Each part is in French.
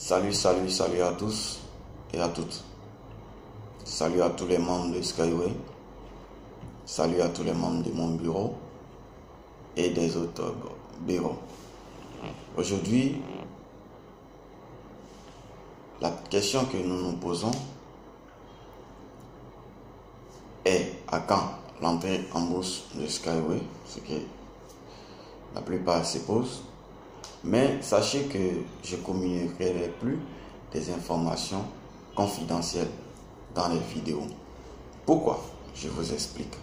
Salut à tous et à toutes. Salut à tous les membres de Skyway. Salut à tous les membres de mon bureau et des autres bureaux. Aujourd'hui, la question que nous nous posons est à quand l'entrée en bourse de Skyway, ce que la plupart se posent. Mais sachez que je ne communiquerai plus des informations confidentielles dans les vidéos. Pourquoi? Je vous explique.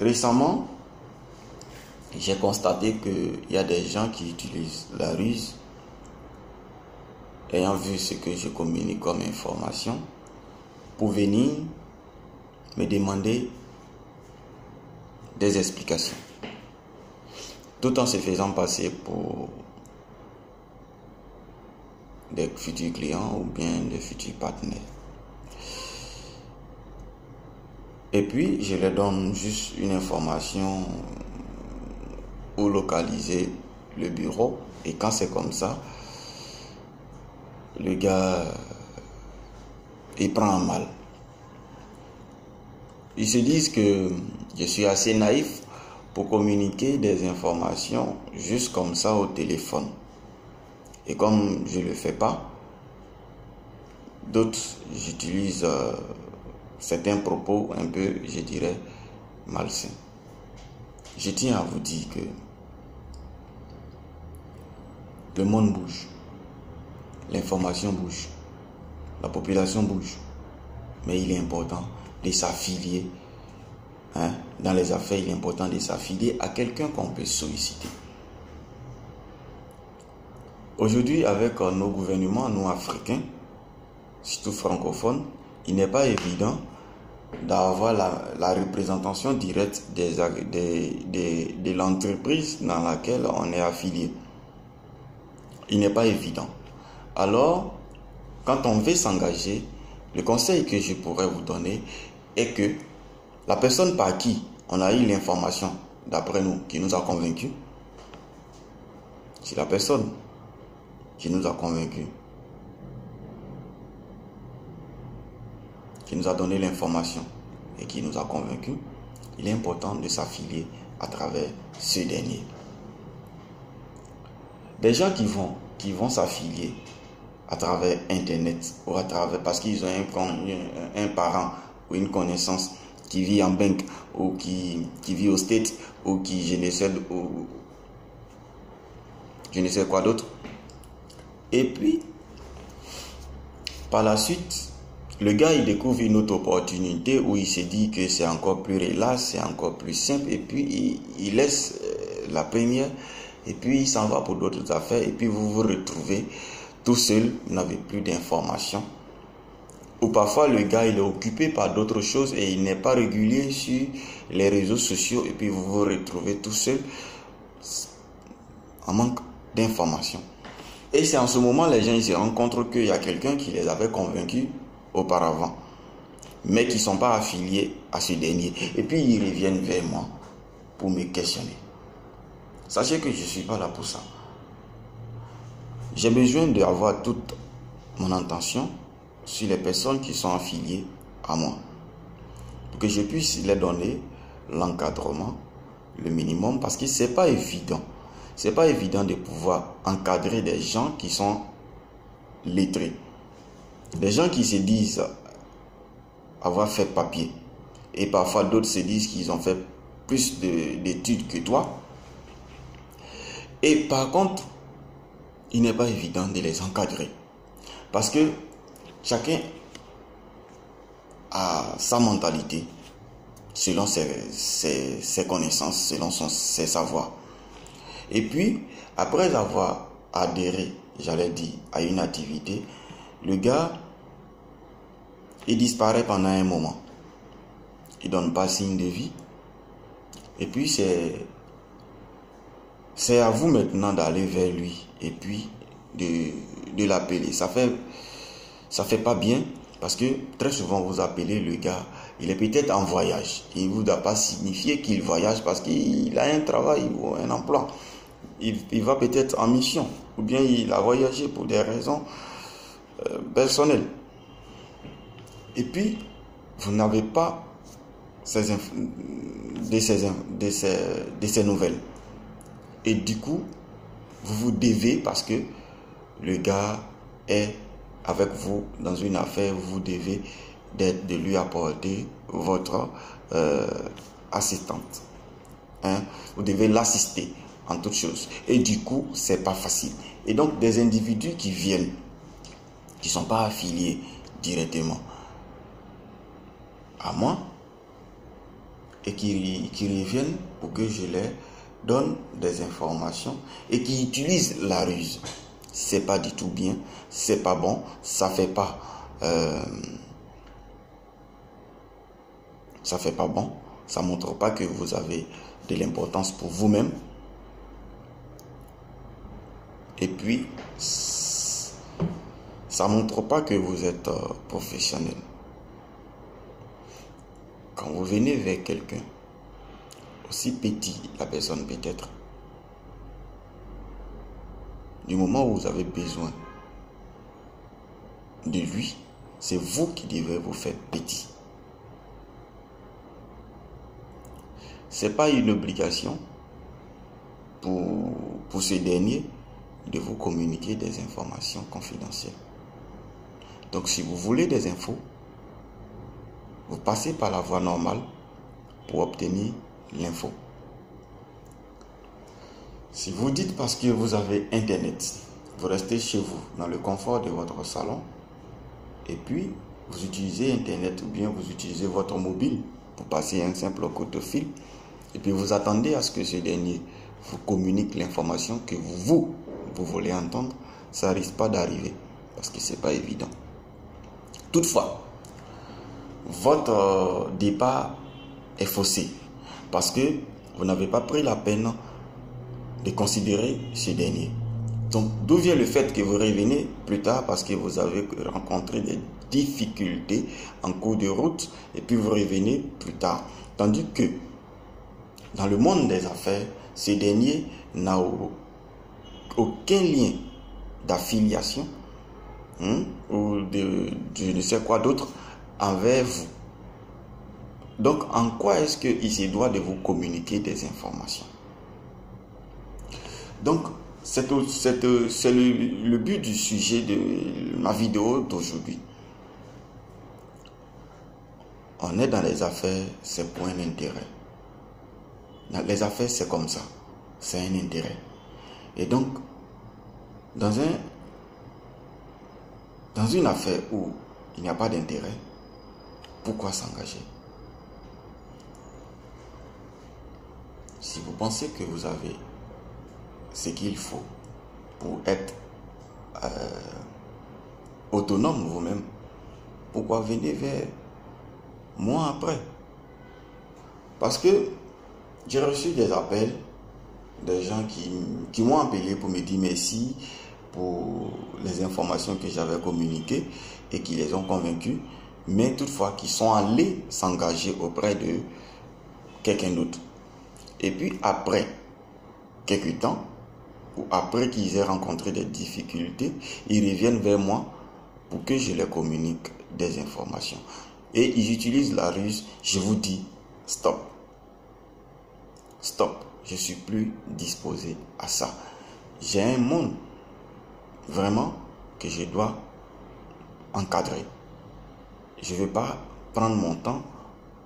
Récemment, j'ai constaté qu'il y a des gens qui utilisent la ruse, ayant vu ce que je communique comme information, pour venir me demander des explications, tout en se faisant passer pour des futurs clients ou bien des futurs partenaires. Et puis, je leur donne juste une information où localiser le bureau. Et quand c'est comme ça, le gars, il prend mal. Ils se disent que je suis assez naïf pour communiquer des informations juste comme ça au téléphone. Et comme je ne le fais pas, d'autres j'utilise certains propos un peu, je dirais, malsains. Je tiens à vous dire que le monde bouge, l'information bouge, la population bouge, mais il est important de s'affilier. Dans les affaires, il est important de s'affilier à quelqu'un qu'on peut solliciter. Aujourd'hui, avec nos gouvernements, nous Africains, surtout francophones, il n'est pas évident d'avoir la représentation directe de l'entreprise dans laquelle on est affilié. Il n'est pas évident. Alors, quand on veut s'engager, le conseil que je pourrais vous donner est que la personne par qui on a eu l'information, d'après nous, qui nous a convaincus, c'est la personne qui nous a convaincus, qui nous a donné l'information et qui nous a convaincus, il est important de s'affilier à travers ce dernier. Des gens qui vont s'affilier à travers Internet ou à travers, parce qu'ils ont un parent ou une connaissance qui vit en banque ou qui vit au States ou qui je ne sais quoi d'autre. Et puis, par la suite, le gars il découvre une autre opportunité où il se dit que c'est encore plus relax, c'est encore plus simple, et puis il laisse la première et puis il s'en va pour d'autres affaires, et puis vous vous retrouvez tout seul, vous n'avez plus d'informations. Ou parfois le gars il est occupé par d'autres choses et il n'est pas régulier sur les réseaux sociaux, et puis vous vous retrouvez tout seul en manque d'informations. Et c'est en ce moment les gens ils se rendent compte qu'il y a quelqu'un qui les avait convaincus auparavant, mais qui ne sont pas affiliés à ce dernier. Et puis ils reviennent vers moi pour me questionner. Sachez que je ne suis pas là pour ça. J'ai besoin d'avoir toute mon attention sur les personnes qui sont affiliées à moi, pour que je puisse leur donner l'encadrement, le minimum, parce que c'est pas évident. C'est pas évident de pouvoir encadrer des gens qui sont lettrés. Des gens qui se disent avoir fait papier. Et parfois d'autres se disent qu'ils ont fait plus d'études que toi. Et par contre, il n'est pas évident de les encadrer. Parce que chacun a sa mentalité, selon ses connaissances, selon ses savoirs. Et puis, après avoir adhéré, j'allais dire, à une activité, le gars, il disparaît pendant un moment. Il ne donne pas signe de vie. Et puis, c'est à vous maintenant d'aller vers lui et puis de l'appeler. Ça fait pas bien, parce que très souvent vous appelez le gars, il est peut-être en voyage. Il ne vous a pas signifié qu'il voyage parce qu'il a un travail ou un emploi. il va peut-être en mission, ou bien il a voyagé pour des raisons personnelles. Et puis, vous n'avez pas de ces nouvelles. Et du coup, vous vous devez, parce que le gars est avec vous dans une affaire, vous devez de lui apporter votre assistante. Vous devez l'assister en toutes choses. Et du coup, c'est pas facile. Et donc, des individus qui viennent, qui ne sont pas affiliés directement à moi, et qui reviennent pour que je leur donne des informations et qui utilisent la ruse. C'est pas du tout bien, c'est pas bon, ça fait pas bon, ça montre pas que vous avez de l'importance pour vous-même. Et puis ça montre pas que vous êtes professionnel. Quand vous venez vers quelqu'un, aussi petit la personne peut être, du moment où vous avez besoin de lui, c'est vous qui devez vous faire petit. Ce n'est pas une obligation pour ce dernier de vous communiquer des informations confidentielles. Donc si vous voulez des infos, vous passez par la voie normale pour obtenir l'info. Si vous dites parce que vous avez Internet, vous restez chez vous, dans le confort de votre salon, et puis vous utilisez Internet ou bien vous utilisez votre mobile pour passer un simple coup de fil, et puis vous attendez à ce que ce dernier vous communique l'information que vous voulez entendre, ça risque pas d'arriver parce que c'est pas évident. Toutefois, votre départ est faussé parce que vous n'avez pas pris la peine de considérer ce dernier. Donc, d'où vient le fait que vous revenez plus tard parce que vous avez rencontré des difficultés en cours de route et puis vous revenez plus tard. Tandis que dans le monde des affaires, ce dernier n'a aucun lien d'affiliation ou de je ne sais quoi d'autre envers vous. Donc, en quoi est-ce qu'il se doit de vous communiquer des informations? Donc, c'est le but du sujet de ma vidéo d'aujourd'hui. On est dans les affaires, c'est pour un intérêt. Les affaires, c'est comme ça. C'est un intérêt. Et donc, dans une affaire où il n'y a pas d'intérêt, pourquoi s'engager? Si vous pensez que vous avez ce qu'il faut pour être autonome vous-même, pourquoi venir vers moi après? Parce que j'ai reçu des appels des gens qui m'ont appelé pour me dire merci pour les informations que j'avais communiquées et qui les ont convaincus, mais toutefois qui sont allés s'engager auprès de quelqu'un d'autre. Et puis après quelques temps, ou après qu'ils aient rencontré des difficultés, ils reviennent vers moi pour que je leur communique des informations. Et ils utilisent la ruse, je vous dis, stop. Stop, je ne suis plus disposé à ça. J'ai un monde, vraiment, que je dois encadrer. Je ne vais pas prendre mon temps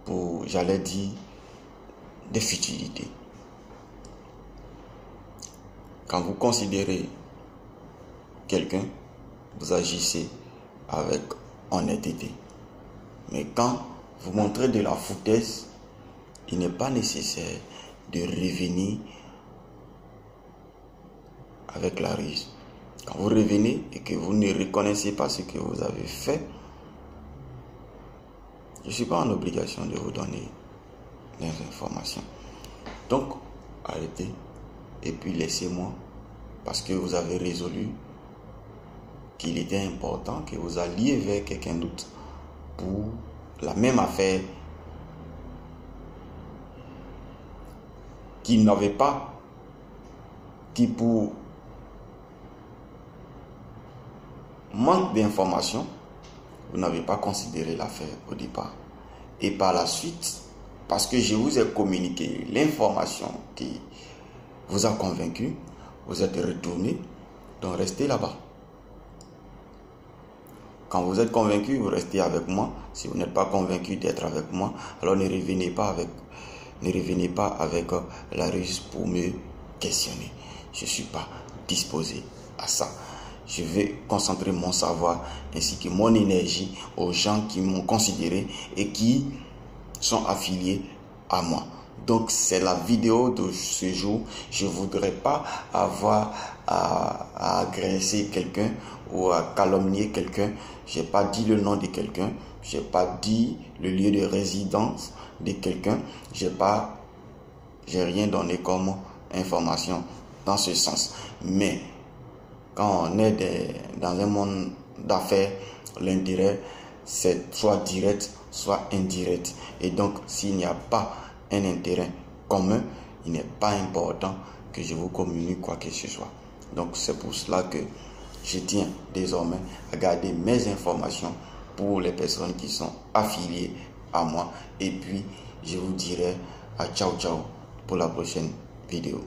pour, j'allais dire, des futilités. Quand vous considérez quelqu'un, vous agissez avec honnêteté. Mais quand vous montrez de la foutaise, il n'est pas nécessaire de revenir avec la ruse. Quand vous revenez et que vous ne reconnaissez pas ce que vous avez fait, je ne suis pas en obligation de vous donner des informations. Donc, arrêtez et puis laissez-moi, parce que vous avez résolu qu'il était important que vous alliez vers quelqu'un d'autre pour la même affaire qui n'avait pas qui, pour manque d'information, vous n'avez pas considéré l'affaire au départ. Et par la suite, parce que je vous ai communiqué l'information qui vous a convaincu, vous êtes retourné, donc restez là-bas. Quand vous êtes convaincu, vous restez avec moi. Si vous n'êtes pas convaincu d'être avec moi, alors ne revenez pas avec la ruse pour me questionner. Je ne suis pas disposé à ça. Je vais concentrer mon savoir ainsi que mon énergie aux gens qui m'ont considéré et qui sont affiliés à moi. Donc c'est la vidéo de ce jour. Je ne voudrais pas avoir à agresser quelqu'un ou à calomnier quelqu'un. Je n'ai pas dit le nom de quelqu'un. Je n'ai pas dit le lieu de résidence de quelqu'un. J'ai rien donné comme information dans ce sens. Mais quand on est dans un monde d'affaires, l'intérêt, c'est soit direct, soit indirect. Et donc, s'il n'y a pas un intérêt commun, il n'est pas important que je vous communique quoi que ce soit. Donc, c'est pour cela que je tiens désormais à garder mes informations pour les personnes qui sont affiliées à moi. Et puis, je vous dirai à ciao ciao pour la prochaine vidéo.